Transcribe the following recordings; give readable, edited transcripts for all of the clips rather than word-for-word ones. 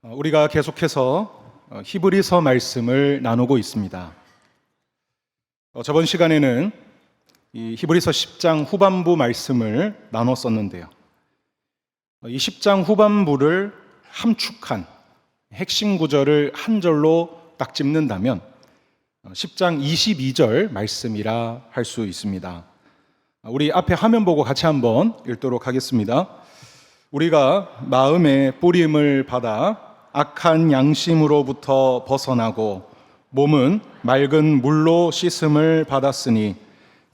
우리가 계속해서 히브리서 말씀을 나누고 있습니다. 저번 시간에는 이 히브리서 10장 후반부 말씀을 나눴었는데요. 이 10장 후반부를 함축한 핵심 구절을 한 절로 딱 짚는다면 10장 22절 말씀이라 할 수 있습니다. 우리 앞에 화면 보고 같이 한번 읽도록 하겠습니다. 우리가 마음의 뿌림을 받아 악한 양심으로부터 벗어나고 몸은 맑은 물로 씻음을 받았으니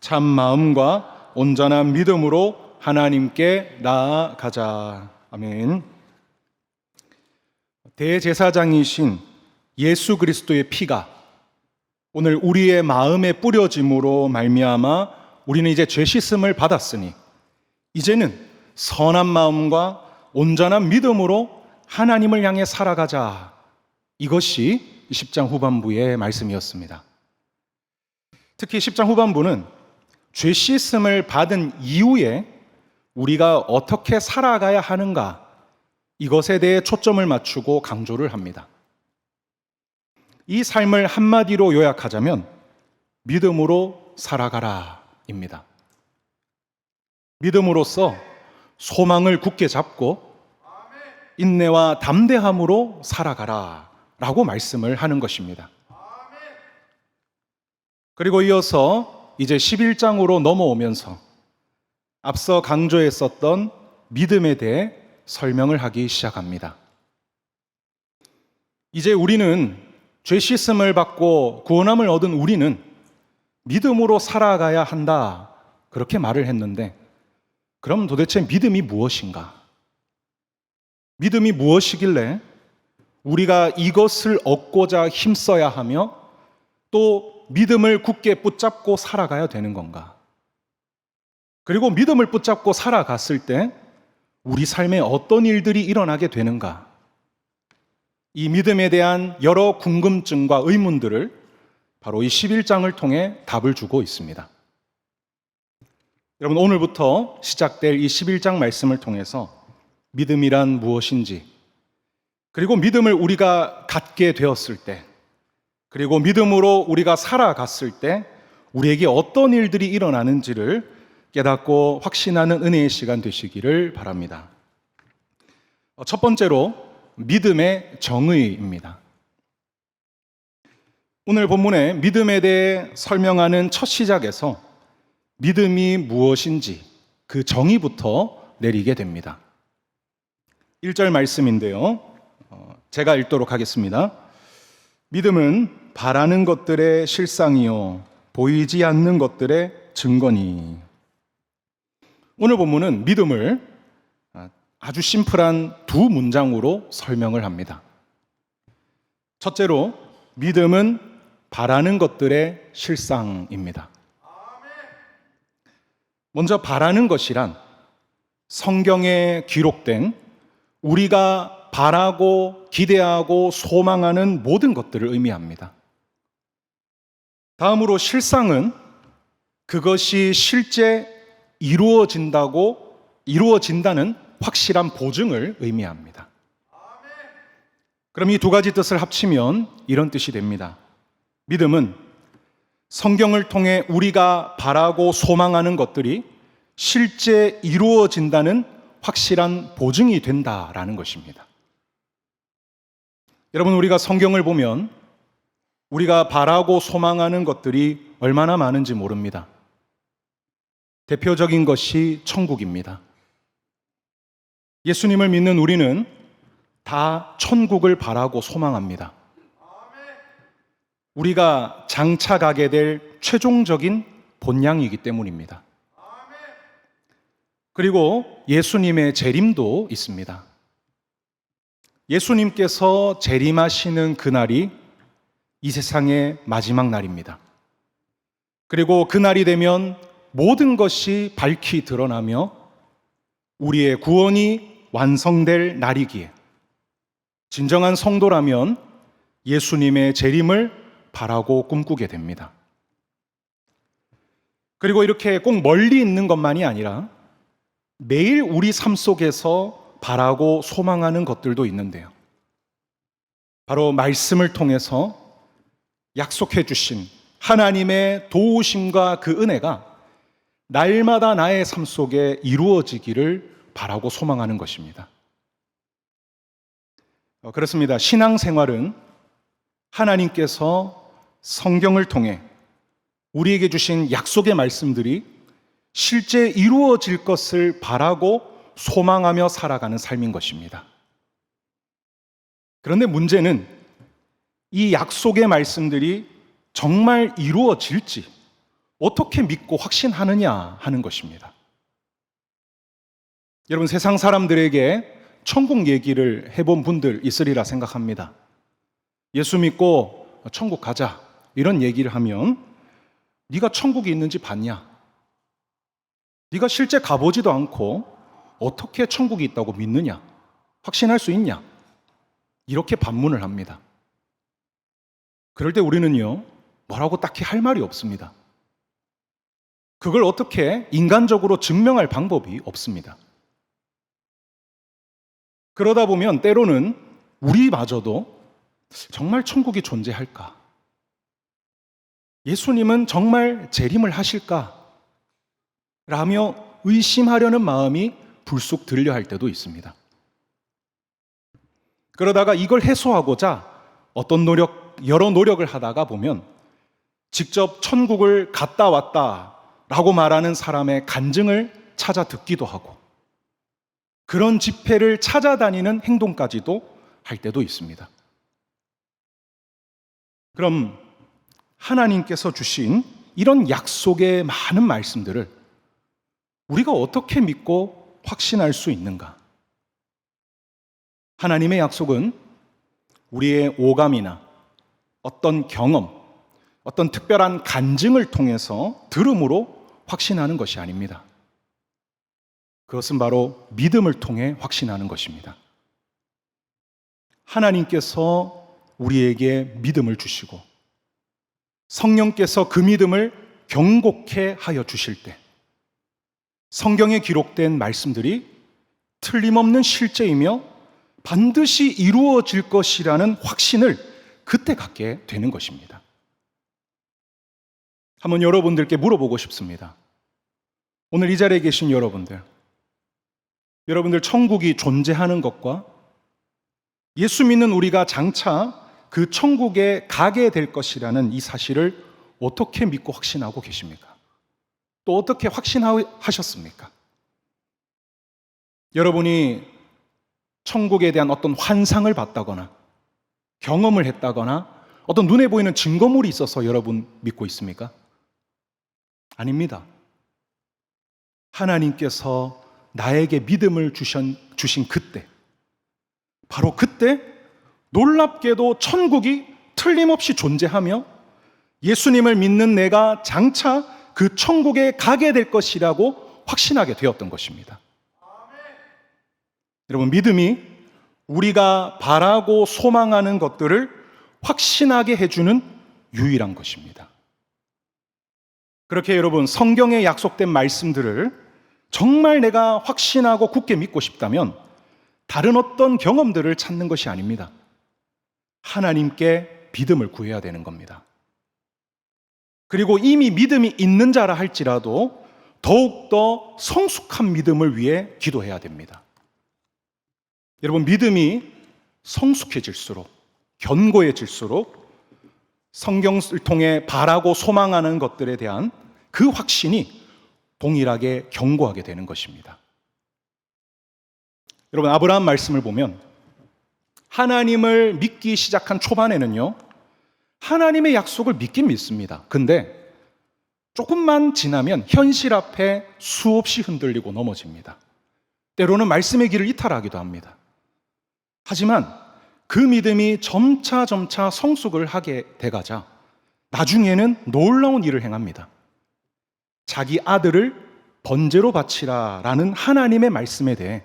참 마음과 온전한 믿음으로 하나님께 나아가자. 아멘. 대제사장이신 예수 그리스도의 피가 오늘 우리의 마음에 뿌려짐으로 말미암아 우리는 이제 죄 씻음을 받았으니 이제는 선한 마음과 온전한 믿음으로 하나님을 향해 살아가자. 이것이 10장 후반부의 말씀이었습니다. 특히 10장 후반부는 죄 씻음을 받은 이후에 우리가 어떻게 살아가야 하는가, 이것에 대해 초점을 맞추고 강조를 합니다. 이 삶을 한마디로 요약하자면 믿음으로 살아가라 입니다. 믿음으로써 소망을 굳게 잡고 인내와 담대함으로 살아가라 라고 말씀을 하는 것입니다. 그리고 이어서 이제 11장으로 넘어오면서 앞서 강조했었던 믿음에 대해 설명을 하기 시작합니다. 이제 우리는 죄 씻음을 받고 구원함을 얻은 우리는 믿음으로 살아가야 한다, 그렇게 말을 했는데, 그럼 도대체 믿음이 무엇인가? 믿음이 무엇이길래 우리가 이것을 얻고자 힘써야 하며 또 믿음을 굳게 붙잡고 살아가야 되는 건가? 그리고 믿음을 붙잡고 살아갔을 때 우리 삶에 어떤 일들이 일어나게 되는가? 이 믿음에 대한 여러 궁금증과 의문들을 바로 이 11장을 통해 답을 주고 있습니다. 여러분, 오늘부터 시작될 이 11장 말씀을 통해서 믿음이란 무엇인지, 그리고 믿음을 우리가 갖게 되었을 때, 그리고 믿음으로 우리가 살아갔을 때 우리에게 어떤 일들이 일어나는지를 깨닫고 확신하는 은혜의 시간 되시기를 바랍니다. 첫 번째로 믿음의 정의입니다. 오늘 본문의 믿음에 대해 설명하는 첫 시작에서 믿음이 무엇인지 그 정의부터 내리게 됩니다. 1절 말씀인데요. 제가 읽도록 하겠습니다. 믿음은 바라는 것들의 실상이요 보이지 않는 것들의 증거니. 오늘 본문은 믿음을 아주 심플한 두 문장으로 설명을 합니다. 첫째로 믿음은 바라는 것들의 실상입니다. 먼저 바라는 것이란 성경에 기록된 우리가 바라고 기대하고 소망하는 모든 것들을 의미합니다. 다음으로 실상은 그것이 실제 이루어진다는 확실한 보증을 의미합니다. 그럼 이 두 가지 뜻을 합치면 이런 뜻이 됩니다. 믿음은 성경을 통해 우리가 바라고 소망하는 것들이 실제 이루어진다는 확실한 보증이 된다라는 것입니다. 여러분, 우리가 성경을 보면 우리가 바라고 소망하는 것들이 얼마나 많은지 모릅니다. 대표적인 것이 천국입니다. 예수님을 믿는 우리는 다 천국을 바라고 소망합니다. 우리가 장차 가게 될 최종적인 본향이기 때문입니다. 그리고 예수님의 재림도 있습니다. 예수님께서 재림하시는 그날이 이 세상의 마지막 날입니다. 그리고 그날이 되면 모든 것이 밝히 드러나며 우리의 구원이 완성될 날이기에 진정한 성도라면 예수님의 재림을 바라고 꿈꾸게 됩니다. 그리고 이렇게 꼭 멀리 있는 것만이 아니라 매일 우리 삶 속에서 바라고 소망하는 것들도 있는데요. 바로 말씀을 통해서 약속해 주신 하나님의 도우심과 그 은혜가 날마다 나의 삶 속에 이루어지기를 바라고 소망하는 것입니다. 그렇습니다. 신앙생활은 하나님께서 성경을 통해 우리에게 주신 약속의 말씀들이 실제 이루어질 것을 바라고 소망하며 살아가는 삶인 것입니다. 그런데 문제는 이 약속의 말씀들이 정말 이루어질지 어떻게 믿고 확신하느냐 하는 것입니다. 여러분, 세상 사람들에게 천국 얘기를 해본 분들 있으리라 생각합니다. 예수 믿고 천국 가자 이런 얘기를 하면 네가 천국이 있는지 봤냐? 네가 실제 가보지도 않고 어떻게 천국이 있다고 믿느냐? 확신할 수 있냐? 이렇게 반문을 합니다. 그럴 때 우리는요, 뭐라고 딱히 할 말이 없습니다. 그걸 어떻게 인간적으로 증명할 방법이 없습니다. 그러다 보면 때로는 우리마저도 정말 천국이 존재할까? 예수님은 정말 재림을 하실까? 라며 의심하려는 마음이 불쑥 들려 할 때도 있습니다. 그러다가 이걸 해소하고자 여러 노력을 하다가 보면 직접 천국을 갔다 왔다 라고 말하는 사람의 간증을 찾아 듣기도 하고 그런 집회를 찾아다니는 행동까지도 할 때도 있습니다. 그럼 하나님께서 주신 이런 약속의 많은 말씀들을 우리가 어떻게 믿고 확신할 수 있는가? 하나님의 약속은 우리의 오감이나 어떤 경험, 어떤 특별한 간증을 통해서 들음으로 확신하는 것이 아닙니다. 그것은 바로 믿음을 통해 확신하는 것입니다. 하나님께서 우리에게 믿음을 주시고 성령께서 그 믿음을 경고케 하여 주실 때 성경에 기록된 말씀들이 틀림없는 실제이며 반드시 이루어질 것이라는 확신을 그때 갖게 되는 것입니다. 한번 여러분들께 물어보고 싶습니다. 오늘 이 자리에 계신 여러분들 천국이 존재하는 것과 예수 믿는 우리가 장차 그 천국에 가게 될 것이라는 이 사실을 어떻게 믿고 확신하고 계십니까? 또 어떻게 확신하셨습니까? 여러분이 천국에 대한 어떤 환상을 봤다거나 경험을 했다거나 어떤 눈에 보이는 증거물이 있어서 여러분 믿고 있습니까? 아닙니다. 하나님께서 나에게 믿음을 주신 그때, 바로 그때 놀랍게도 천국이 틀림없이 존재하며 예수님을 믿는 내가 장차 그 천국에 가게 될 것이라고 확신하게 되었던 것입니다. 여러분, 믿음이 우리가 바라고 소망하는 것들을 확신하게 해주는 유일한 것입니다. 그렇게 여러분, 성경에 약속된 말씀들을 정말 내가 확신하고 굳게 믿고 싶다면 다른 어떤 경험들을 찾는 것이 아닙니다. 하나님께 믿음을 구해야 되는 겁니다. 그리고 이미 믿음이 있는 자라 할지라도 더욱더 성숙한 믿음을 위해 기도해야 됩니다. 여러분, 믿음이 성숙해질수록, 견고해질수록 성경을 통해 바라고 소망하는 것들에 대한 그 확신이 동일하게 견고하게 되는 것입니다. 여러분, 아브라함 말씀을 보면 하나님을 믿기 시작한 초반에는요, 하나님의 약속을 믿긴 믿습니다. 근데 조금만 지나면 현실 앞에 수없이 흔들리고 넘어집니다. 때로는 말씀의 길을 이탈하기도 합니다. 하지만 그 믿음이 점차 성숙을 하게 돼가자 나중에는 놀라운 일을 행합니다. 자기 아들을 번제로 바치라 라는 하나님의 말씀에 대해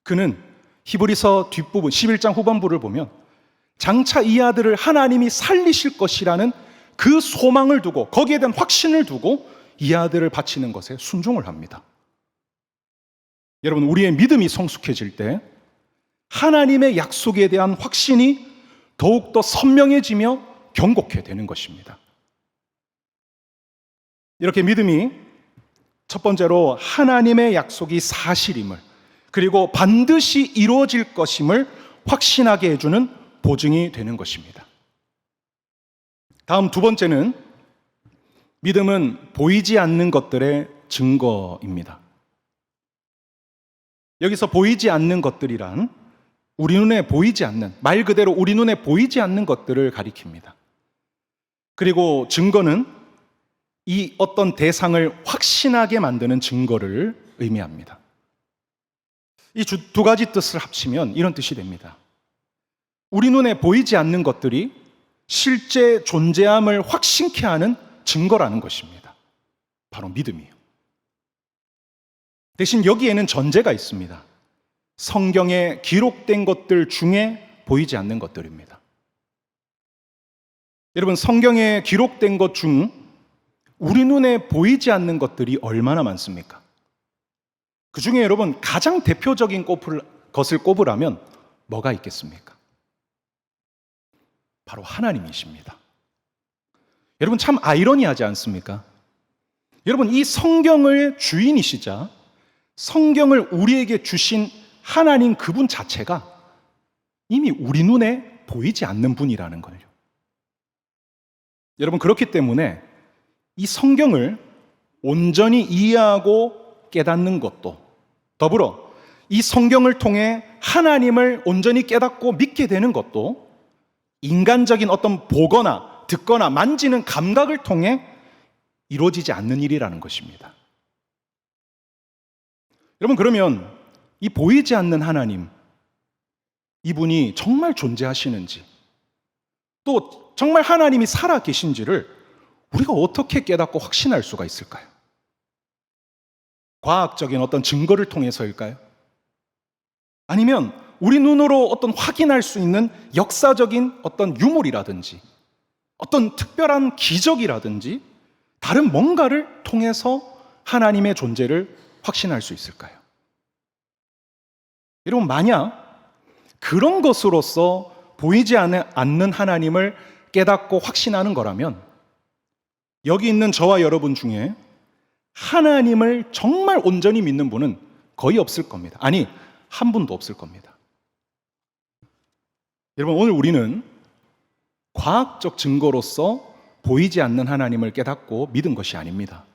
그는 히브리서 뒷부분 11장 후반부를 보면 장차 이 아들을 하나님이 살리실 것이라는 그 소망을 두고, 거기에 대한 확신을 두고 이 아들을 바치는 것에 순종을 합니다. 여러분, 우리의 믿음이 성숙해질 때 하나님의 약속에 대한 확신이 더욱더 선명해지며 경고케 되는 것입니다. 이렇게 믿음이 첫 번째로 하나님의 약속이 사실임을, 그리고 반드시 이루어질 것임을 확신하게 해주는 보증이 되는 것입니다. 다음 두 번째는 믿음은 보이지 않는 것들의 증거입니다. 여기서 보이지 않는 것들이란 우리 눈에 보이지 않는, 말 그대로 우리 눈에 보이지 않는 것들을 가리킵니다. 그리고 증거는 이 어떤 대상을 확신하게 만드는 증거를 의미합니다. 이 두 가지 뜻을 합치면 이런 뜻이 됩니다. 우리 눈에 보이지 않는 것들이 실제 존재함을 확신케 하는 증거라는 것입니다. 바로 믿음이에요. 대신 여기에는 전제가 있습니다. 성경에 기록된 것들 중에 보이지 않는 것들입니다. 여러분, 성경에 기록된 것 중 우리 눈에 보이지 않는 것들이 얼마나 많습니까? 그 중에 여러분 가장 대표적인 것을 꼽으라면 뭐가 있겠습니까? 바로 하나님이십니다. 여러분, 참 아이러니하지 않습니까? 여러분, 이 성경의 주인이시자 성경을 우리에게 주신 하나님 그분 자체가 이미 우리 눈에 보이지 않는 분이라는 거예요. 여러분, 그렇기 때문에 이 성경을 온전히 이해하고 깨닫는 것도, 더불어 이 성경을 통해 하나님을 온전히 깨닫고 믿게 되는 것도 인간적인 어떤 보거나 듣거나 만지는 감각을 통해 이루어지지 않는 일이라는 것입니다. 여러분, 그러면 이 보이지 않는 하나님, 이분이 정말 존재하시는지, 또 정말 하나님이 살아 계신지를 우리가 어떻게 깨닫고 확신할 수가 있을까요? 과학적인 어떤 증거를 통해서일까요? 아니면 우리 눈으로 어떤 확인할 수 있는 역사적인 어떤 유물이라든지 어떤 특별한 기적이라든지 다른 뭔가를 통해서 하나님의 존재를 확신할 수 있을까요? 여러분, 만약 그런 것으로서 보이지 않는 하나님을 깨닫고 확신하는 거라면 여기 있는 저와 여러분 중에 하나님을 정말 온전히 믿는 분은 거의 없을 겁니다. 아니, 한 분도 없을 겁니다. 여러분, 오늘 우리는 과학적 증거로서 보이지 않는 하나님을 깨닫고 믿은 것이 아닙니다.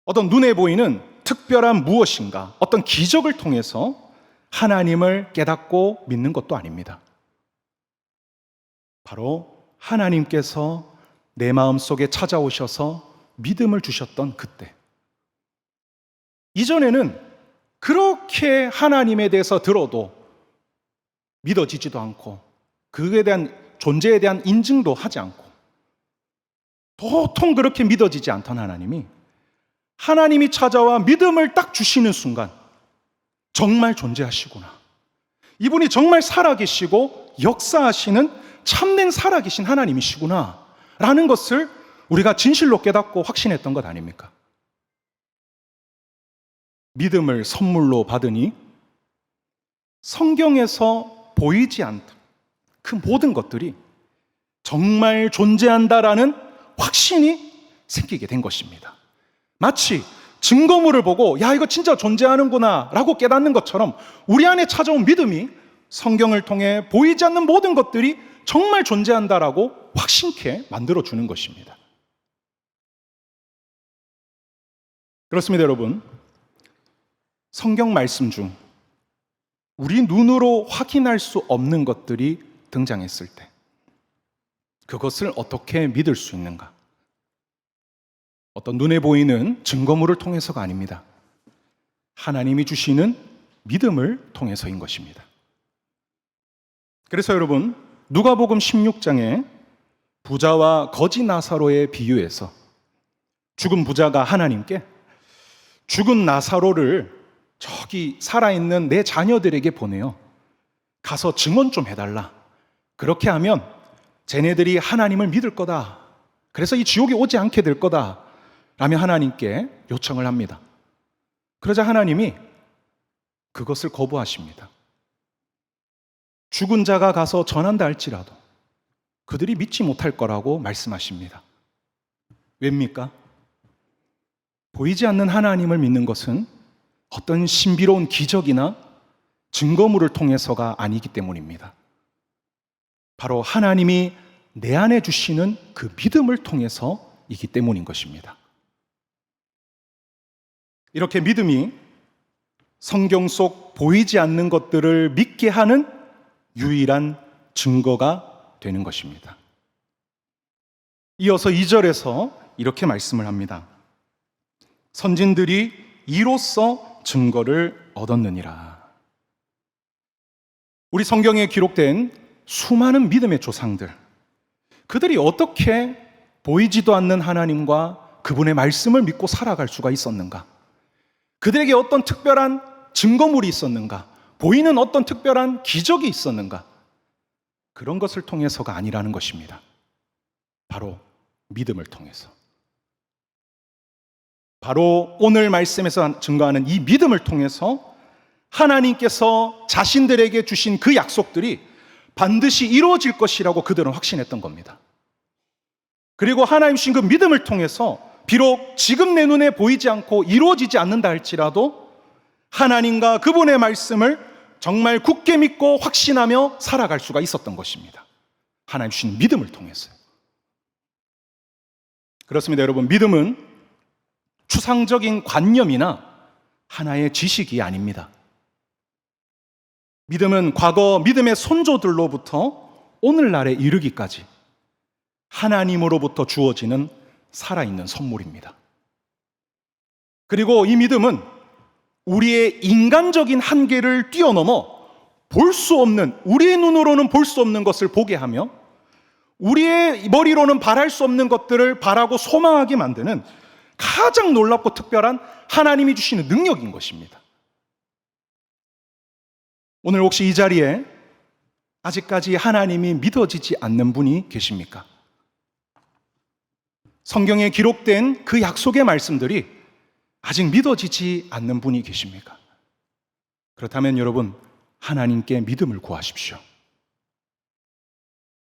어떤 눈에 보이는 특별한 무엇인가, 어떤 기적을 통해서 하나님을 깨닫고 믿는 것도 아닙니다. 바로 하나님께서 내 마음속에 찾아오셔서 믿음을 주셨던 그때, 이전에는 그렇게 하나님에 대해서 들어도 믿어지지도 않고 그에 대한 존재에 대한 인증도 하지 않고 도통 그렇게 믿어지지 않던 하나님이 찾아와 믿음을 딱 주시는 순간 정말 존재하시구나, 이분이 정말 살아계시고 역사하시는 참된 살아계신 하나님이시구나 라는 것을 우리가 진실로 깨닫고 확신했던 것 아닙니까? 믿음을 선물로 받으니 성경에서 보이지 않던 그 모든 것들이 정말 존재한다라는 확신이 생기게 된 것입니다. 마치 증거물을 보고 야, 이거 진짜 존재하는구나 라고 깨닫는 것처럼 우리 안에 찾아온 믿음이 성경을 통해 보이지 않는 모든 것들이 정말 존재한다라고 확신케 만들어주는 것입니다. 그렇습니다, 여러분. 성경 말씀 중 우리 눈으로 확인할 수 없는 것들이 등장했을 때 그것을 어떻게 믿을 수 있는가? 어떤 눈에 보이는 증거물을 통해서가 아닙니다. 하나님이 주시는 믿음을 통해서인 것입니다. 그래서 여러분, 누가복음 16장에 부자와 거지 나사로의 비유에서 죽은 부자가 하나님께 죽은 나사로를 저기 살아있는 내 자녀들에게 보내요. 가서 증언 좀 해달라. 그렇게 하면 쟤네들이 하나님을 믿을 거다. 그래서 이 지옥에 오지 않게 될 거다. 라며 하나님께 요청을 합니다. 그러자 하나님이 그것을 거부하십니다. 죽은 자가 가서 전한다 할지라도 그들이 믿지 못할 거라고 말씀하십니다. 왜입니까? 보이지 않는 하나님을 믿는 것은 어떤 신비로운 기적이나 증거물을 통해서가 아니기 때문입니다. 바로 하나님이 내 안에 주시는 그 믿음을 통해서이기 때문인 것입니다. 이렇게 믿음이 성경 속 보이지 않는 것들을 믿게 하는 유일한 증거가 되는 것입니다. 이어서 2절에서 이렇게 말씀을 합니다. 선진들이 이로써 증거를 얻었느니라. 우리 성경에 기록된 수많은 믿음의 조상들, 그들이 어떻게 보이지도 않는 하나님과 그분의 말씀을 믿고 살아갈 수가 있었는가? 그들에게 어떤 특별한 증거물이 있었는가? 보이는 어떤 특별한 기적이 있었는가? 그런 것을 통해서가 아니라는 것입니다. 바로 믿음을 통해서. 바로 오늘 말씀에서 증거하는 이 믿음을 통해서 하나님께서 자신들에게 주신 그 약속들이 반드시 이루어질 것이라고 그들은 확신했던 겁니다. 그리고 하나님 주신 그 믿음을 통해서 비록 지금 내 눈에 보이지 않고 이루어지지 않는다 할지라도 하나님과 그분의 말씀을 정말 굳게 믿고 확신하며 살아갈 수가 있었던 것입니다. 하나님 주신 믿음을 통해서요. 그렇습니다, 여러분. 믿음은 추상적인 관념이나 하나의 지식이 아닙니다. 믿음은 과거 믿음의 선조들로부터 오늘날에 이르기까지 하나님으로부터 주어지는 살아있는 선물입니다. 그리고 이 믿음은 우리의 인간적인 한계를 뛰어넘어 볼 수 없는, 우리의 눈으로는 볼 수 없는 것을 보게 하며 우리의 머리로는 바랄 수 없는 것들을 바라고 소망하게 만드는 가장 놀랍고 특별한 하나님이 주시는 능력인 것입니다. 오늘 혹시 이 자리에 아직까지 하나님이 믿어지지 않는 분이 계십니까? 성경에 기록된 그 약속의 말씀들이 아직 믿어지지 않는 분이 계십니까? 그렇다면 여러분, 하나님께 믿음을 구하십시오.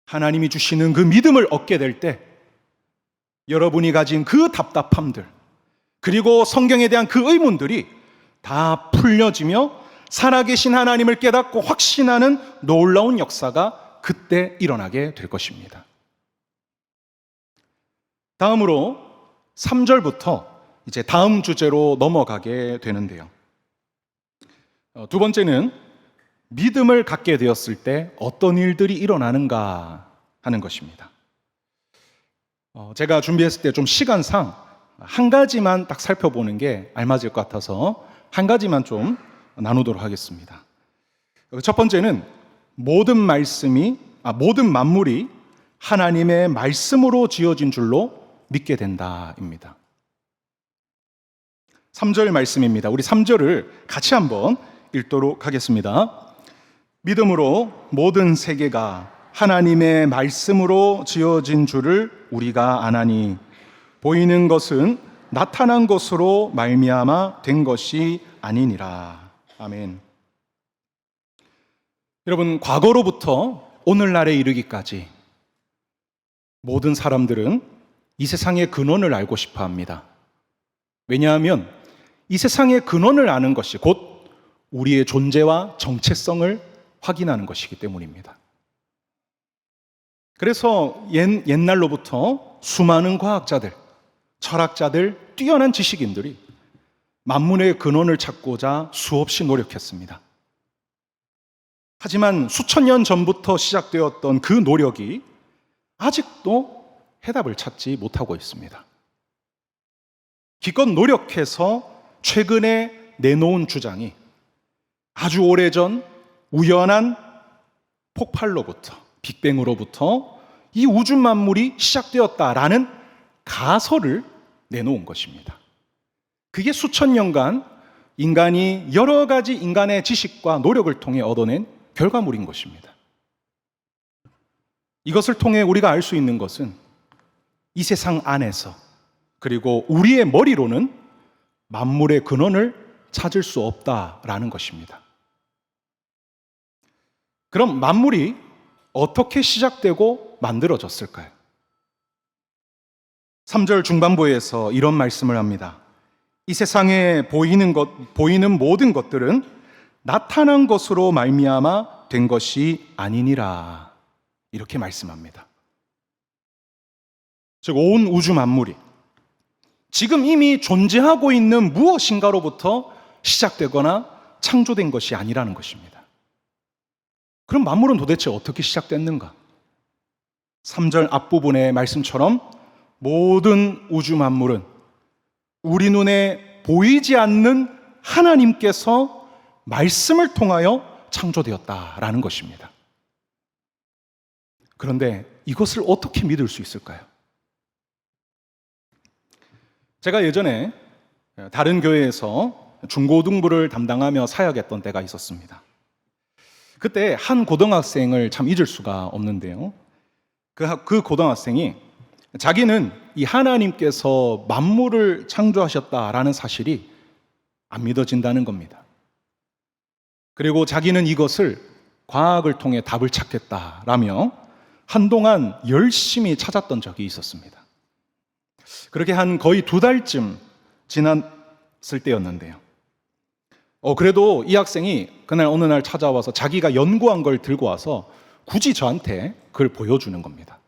하나님이 주시는 그 믿음을 얻게 될 때 여러분이 가진 그 답답함들, 그리고 성경에 대한 그 의문들이 다 풀려지며 살아계신 하나님을 깨닫고 확신하는 놀라운 역사가 그때 일어나게 될 것입니다. 다음으로 3절부터 이제 다음 주제로 넘어가게 되는데요. 두 번째는 믿음을 갖게 되었을 때 어떤 일들이 일어나는가 하는 것입니다. 제가 준비했을 때 좀 시간상 한 가지만 딱 살펴보는 게 알맞을 것 같아서 한 가지만 좀 나누도록 하겠습니다. 첫 번째는 모든 만물이 하나님의 말씀으로 지어진 줄로 믿게 된다입니다. 3절 말씀입니다. 우리 3절을 같이 한번 읽도록 하겠습니다. 믿음으로 모든 세계가 하나님의 말씀으로 지어진 줄을 우리가 아나니 보이는 것은 나타난 것으로 말미암아 된 것이 아니니라. 아멘. 여러분, 과거로부터 오늘날에 이르기까지 모든 사람들은 이 세상의 근원을 알고 싶어 합니다. 왜냐하면 이 세상의 근원을 아는 것이 곧 우리의 존재와 정체성을 확인하는 것이기 때문입니다. 그래서 옛날로부터 수많은 과학자들, 철학자들, 뛰어난 지식인들이 만물의 근원을 찾고자 수없이 노력했습니다. 하지만 수천 년 전부터 시작되었던 그 노력이 아직도 해답을 찾지 못하고 있습니다. 기껏 노력해서 최근에 내놓은 주장이 아주 오래전 우연한 폭발로부터, 빅뱅으로부터 이 우주 만물이 시작되었다라는 가설을 내놓은 것입니다. 그게 수천 년간 인간이 여러 가지 인간의 지식과 노력을 통해 얻어낸 결과물인 것입니다. 이것을 통해 우리가 알 수 있는 것은 이 세상 안에서, 그리고 우리의 머리로는 만물의 근원을 찾을 수 없다라는 것입니다. 그럼 만물이 어떻게 시작되고 만들어졌을까요? 3절 중반부에서 이런 말씀을 합니다. 이 세상에 보이는 모든 것들은 나타난 것으로 말미암아 된 것이 아니니라. 이렇게 말씀합니다. 즉, 온 우주 만물이 지금 이미 존재하고 있는 무엇인가로부터 시작되거나 창조된 것이 아니라는 것입니다. 그럼 만물은 도대체 어떻게 시작됐는가? 3절 앞부분의 말씀처럼 모든 우주 만물은 우리 눈에 보이지 않는 하나님께서 말씀을 통하여 창조되었다라는 것입니다. 그런데 이것을 어떻게 믿을 수 있을까요? 제가 예전에 다른 교회에서 중고등부를 담당하며 사역했던 때가 있었습니다. 그때 한 고등학생을 참 잊을 수가 없는데요. 그 고등학생이 자기는 이 하나님께서 만물을 창조하셨다라는 사실이 안 믿어진다는 겁니다. 그리고 자기는 이것을 과학을 통해 답을 찾겠다라며 한동안 열심히 찾았던 적이 있었습니다. 그렇게 한 거의 2달쯤 지났을 때였는데요. 그래도 이 학생이 그날 어느 날 찾아와서 자기가 연구한 걸 들고 와서 굳이 저한테 그걸 보여주는 겁니다.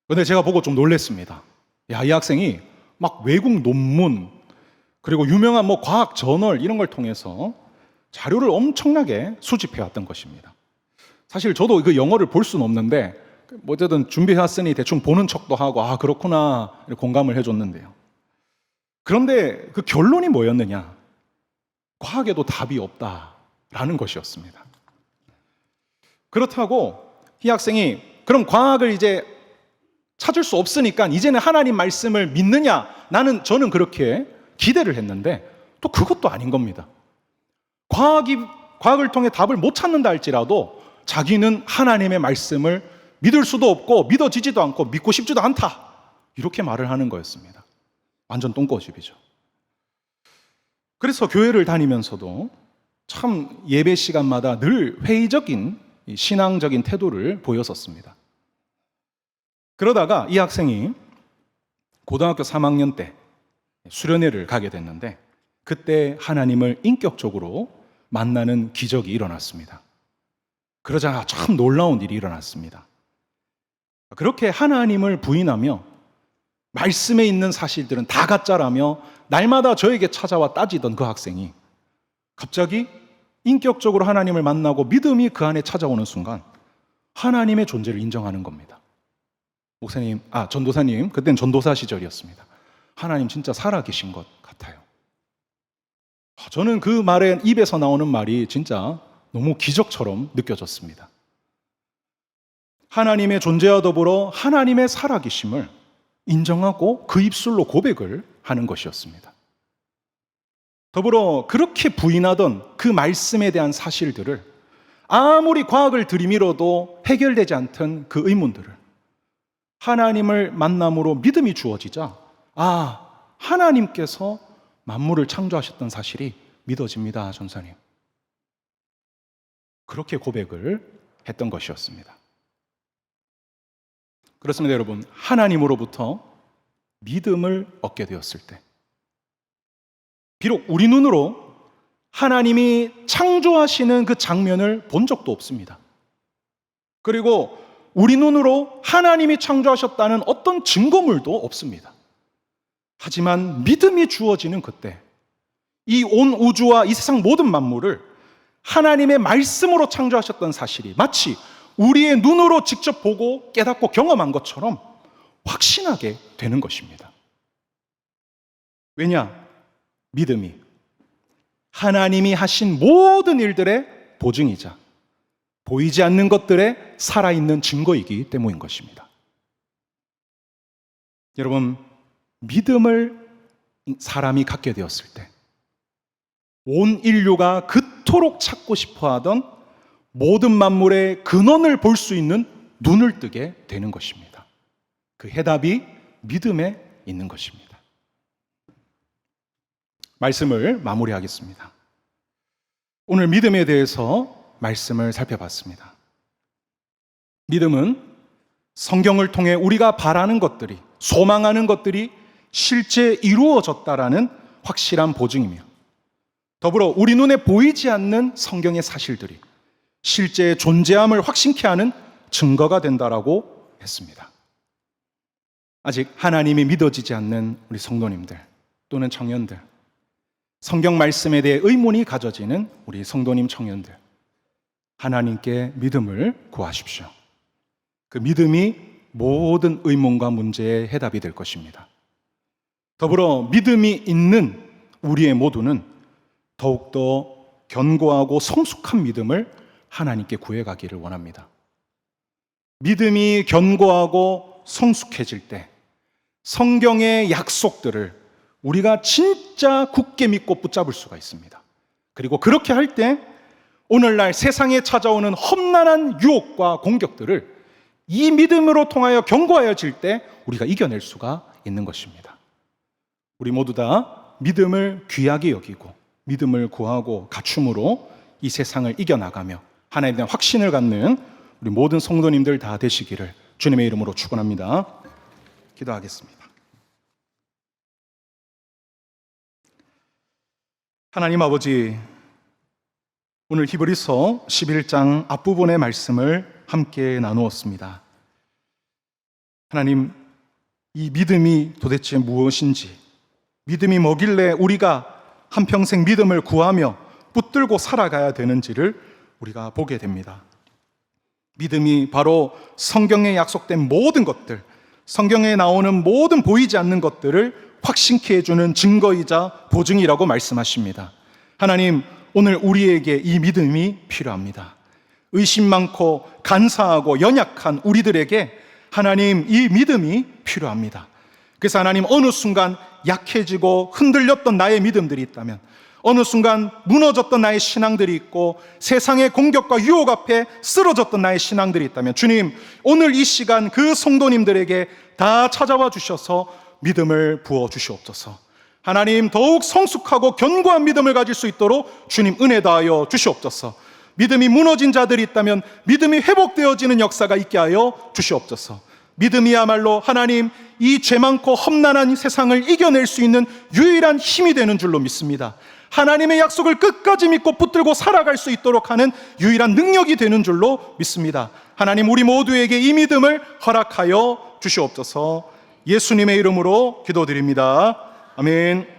근데 제가 보고 좀 놀랐습니다. 야, 이 학생이 막 외국 논문, 그리고 유명한 과학 저널 이런 걸 통해서 자료를 엄청나게 수집해 왔던 것입니다. 사실 저도 그 영어를 볼 수는 없는데 어쨌든 준비해왔으니 대충 보는 척도 하고 그렇구나 공감을 해줬는데요. 그런데 그 결론이 뭐였느냐? 과학에도 답이 없다라는 것이었습니다. 그렇다고 이 학생이 그럼 과학을 이제 찾을 수 없으니까 이제는 하나님 말씀을 믿느냐? 저는 그렇게 기대를 했는데 또 그것도 아닌 겁니다. 과학을 통해 답을 못 찾는다 할지라도 자기는 하나님의 말씀을 믿을 수도 없고 믿어지지도 않고 믿고 싶지도 않다. 이렇게 말을 하는 거였습니다. 완전 똥꼬집이죠. 그래서 교회를 다니면서도 참 예배 시간마다 늘 회의적인 신앙적인 태도를 보였었습니다. 그러다가 이 학생이 고등학교 3학년 때 수련회를 가게 됐는데 그때 하나님을 인격적으로 만나는 기적이 일어났습니다. 그러자 참 놀라운 일이 일어났습니다. 그렇게 하나님을 부인하며 말씀에 있는 사실들은 다 가짜라며 날마다 저에게 찾아와 따지던 그 학생이 갑자기 인격적으로 하나님을 만나고 믿음이 그 안에 찾아오는 순간 하나님의 존재를 인정하는 겁니다. 전도사님, 그땐 전도사 시절이었습니다. 하나님 진짜 살아계신 것 같아요. 저는 그 말에 입에서 나오는 말이 진짜 너무 기적처럼 느껴졌습니다. 하나님의 존재와 더불어 하나님의 살아계심을 인정하고 그 입술로 고백을 하는 것이었습니다. 더불어 그렇게 부인하던 그 말씀에 대한 사실들을 아무리 과학을 들이밀어도 해결되지 않던 그 의문들을 하나님을 만남으로 믿음이 주어지자 하나님께서 만물을 창조하셨던 사실이 믿어집니다, 전사님. 그렇게 고백을 했던 것이었습니다. 그렇습니다, 여러분. 하나님으로부터 믿음을 얻게 되었을 때 비록 우리 눈으로 하나님이 창조하시는 그 장면을 본 적도 없습니다. 그리고 우리 눈으로 하나님이 창조하셨다는 어떤 증거물도 없습니다. 하지만 믿음이 주어지는 그때 이 온 우주와 이 세상 모든 만물을 하나님의 말씀으로 창조하셨던 사실이 마치 우리의 눈으로 직접 보고 깨닫고 경험한 것처럼 확신하게 되는 것입니다. 왜냐? 믿음이 하나님이 하신 모든 일들의 보증이자 보이지 않는 것들의 살아있는 증거이기 때문인 것입니다. 여러분, 믿음을 사람이 갖게 되었을 때 온 인류가 그토록 찾고 싶어하던 모든 만물의 근원을 볼 수 있는 눈을 뜨게 되는 것입니다. 그 해답이 믿음에 있는 것입니다. 말씀을 마무리하겠습니다. 오늘 믿음에 대해서 말씀을 살펴봤습니다. 믿음은 성경을 통해 우리가 바라는 것들이, 소망하는 것들이 실제 이루어졌다라는 확실한 보증이며, 더불어 우리 눈에 보이지 않는 성경의 사실들이 실제 존재함을 확신케 하는 증거가 된다라고 했습니다. 아직 하나님이 믿어지지 않는 우리 성도님들 또는 청년들, 성경 말씀에 대해 의문이 가져지는 우리 성도님 청년들, 하나님께 믿음을 구하십시오. 그 믿음이 모든 의문과 문제의 해답이 될 것입니다. 더불어 믿음이 있는 우리의 모두는 더욱더 견고하고 성숙한 믿음을 하나님께 구해가기를 원합니다. 믿음이 견고하고 성숙해질 때 성경의 약속들을 우리가 진짜 굳게 믿고 붙잡을 수가 있습니다. 그리고 그렇게 할 때 오늘날 세상에 찾아오는 험난한 유혹과 공격들을 이 믿음으로 통하여 견고하여질 때 우리가 이겨낼 수가 있는 것입니다. 우리 모두 다 믿음을 귀하게 여기고 믿음을 구하고 갖춤으로 이 세상을 이겨나가며 하나님에 대한 확신을 갖는 우리 모든 성도님들 다 되시기를 주님의 이름으로 축원합니다. 기도하겠습니다. 하나님 아버지, 오늘 히브리서 11장 앞부분의 말씀을 함께 나누었습니다. 하나님, 이 믿음이 도대체 무엇인지, 믿음이 뭐길래 우리가 한평생 믿음을 구하며 붙들고 살아가야 되는지를 우리가 보게 됩니다. 믿음이 바로 성경에 약속된 모든 것들, 성경에 나오는 모든 보이지 않는 것들을 확신케 해주는 증거이자 보증이라고 말씀하십니다. 하나님, 오늘 우리에게 이 믿음이 필요합니다. 의심 많고 간사하고 연약한 우리들에게 하나님, 이 믿음이 필요합니다. 그래서 하나님, 어느 순간 약해지고 흔들렸던 나의 믿음들이 있다면, 어느 순간 무너졌던 나의 신앙들이 있고 세상의 공격과 유혹 앞에 쓰러졌던 나의 신앙들이 있다면, 주님, 오늘 이 시간 그 성도님들에게 다 찾아와 주셔서 믿음을 부어 주시옵소서. 하나님, 더욱 성숙하고 견고한 믿음을 가질 수 있도록 주님 은혜 다하여 주시옵소서. 믿음이 무너진 자들이 있다면 믿음이 회복되어지는 역사가 있게 하여 주시옵소서. 믿음이야말로 하나님, 이 죄 많고 험난한 세상을 이겨낼 수 있는 유일한 힘이 되는 줄로 믿습니다. 하나님의 약속을 끝까지 믿고 붙들고 살아갈 수 있도록 하는 유일한 능력이 되는 줄로 믿습니다. 하나님, 우리 모두에게 이 믿음을 허락하여 주시옵소서. 예수님의 이름으로 기도드립니다. 아멘.